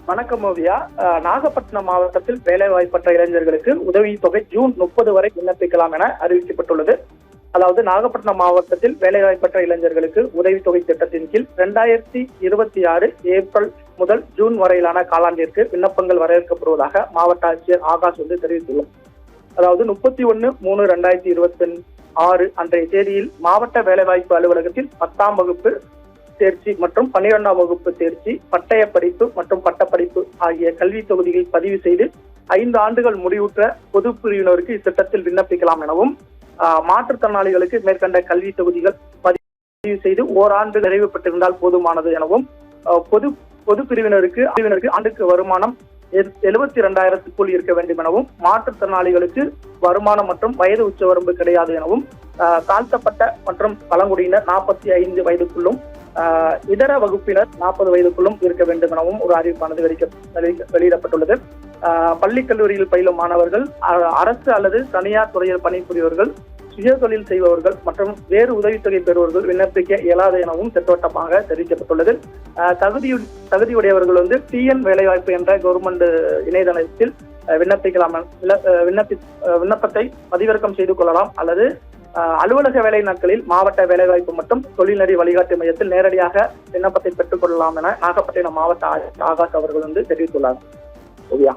வணக்கம் ஓவியா. நாகப்பட்டினம் மாவட்டத்தில் வேலைவாய்ப்பற்ற இளைஞர்களுக்கு உதவித்தொகை ஜூன் 30 வரை விண்ணப்பிக்கலாம் என அறிவிக்கப்பட்டுள்ளது. அதாவது நாகப்பட்டினம் மாவட்டத்தில் வேலைவாய்ப்பற்ற இளைஞர்களுக்கு உதவித்தொகை திட்டத்தின் கீழ் 2026 ஏப்ரல் முதல் ஜூன் வரையிலான காலாண்டிற்கு விண்ணப்பங்கள் வரவேற்கப்படுவதாக மாவட்ட ஆட்சியர் ஆகாஷ் தெரிவித்துள்ளார். அதாவது 31/3/2026 அன்றைய தேதியில் மாவட்ட வேலைவாய்ப்பு அலுவலகத்தில் 10ஆம் வகுப்பு தேர்ச்சி மற்றும் 12ஆம் வகுப்பு தேர்ச்சி, பட்டய படிப்பு மற்றும் பட்டப்படிப்பு ஆகிய கல்வி தொகுதிகளில் பதிவு செய்து 5 ஆண்டுகள் முடிவுற்ற பொது பிரிவினருக்கு இத்திட்டத்தில் விண்ணப்பிக்கலாம் எனவும், மாற்றுத்திறனாளிகளுக்கு மேற்கண்ட கல்வி தொகுதிகள் பதிவு செய்து ஓராண்டு நிறைவு பெற்றிருந்தால் போதுமானது எனவும், பொது பிரிவினருக்கு ஆண்டுக்கு வருமானம் 72,000க்குள் இருக்க வேண்டும் எனவும், மாற்றுத்திறனாளிகளுக்கு வருமானம் மற்றும் வயது உச்சவரம்பு கிடையாது எனவும், தாழ்த்தப்பட்ட மற்றும் பழங்குடியினர் 45 வயதுக்குள்ளும், இதர வகுப்பினர் 40 வயதுக்குள்ளும் இருக்க வேண்டும் எனவும் ஒரு அறிவிப்பானது வெளியிடப்பட்டுள்ளது. பள்ளி கல்லூரியில் பயிலும் மாணவர்கள், அரசு அல்லது தனியார் துறையில் பணிபுரிவர்கள், சுய தொழில் செய்பவர்கள் மற்றும் வேறு உதவித்தொகை பெறுவர்கள் விண்ணப்பிக்க இயலாது எனவும் திட்டவட்டமாக தெரிவிக்கப்பட்டுள்ளது. தகுதியுடையவர்கள் TN வேலைவாய்ப்பு என்ற கவர்மெண்ட் இணையதளத்தில் விண்ணப்பத்தை பதிவிறக்கம் செய்து கொள்ளலாம் அல்லது அலுவலக வேலை நாட்களில் மாவட்ட வேலைவாய்ப்பு மற்றும் தொழில்நெறி வழிகாட்டு மையத்தில் நேரடியாக விண்ணப்பத்தை பெற்றுக் கொள்ளலாம் என நாகப்பட்டினம் மாவட்ட ஆகாஷ் அவர்கள் தெரிவித்துள்ளார். ஓவியா.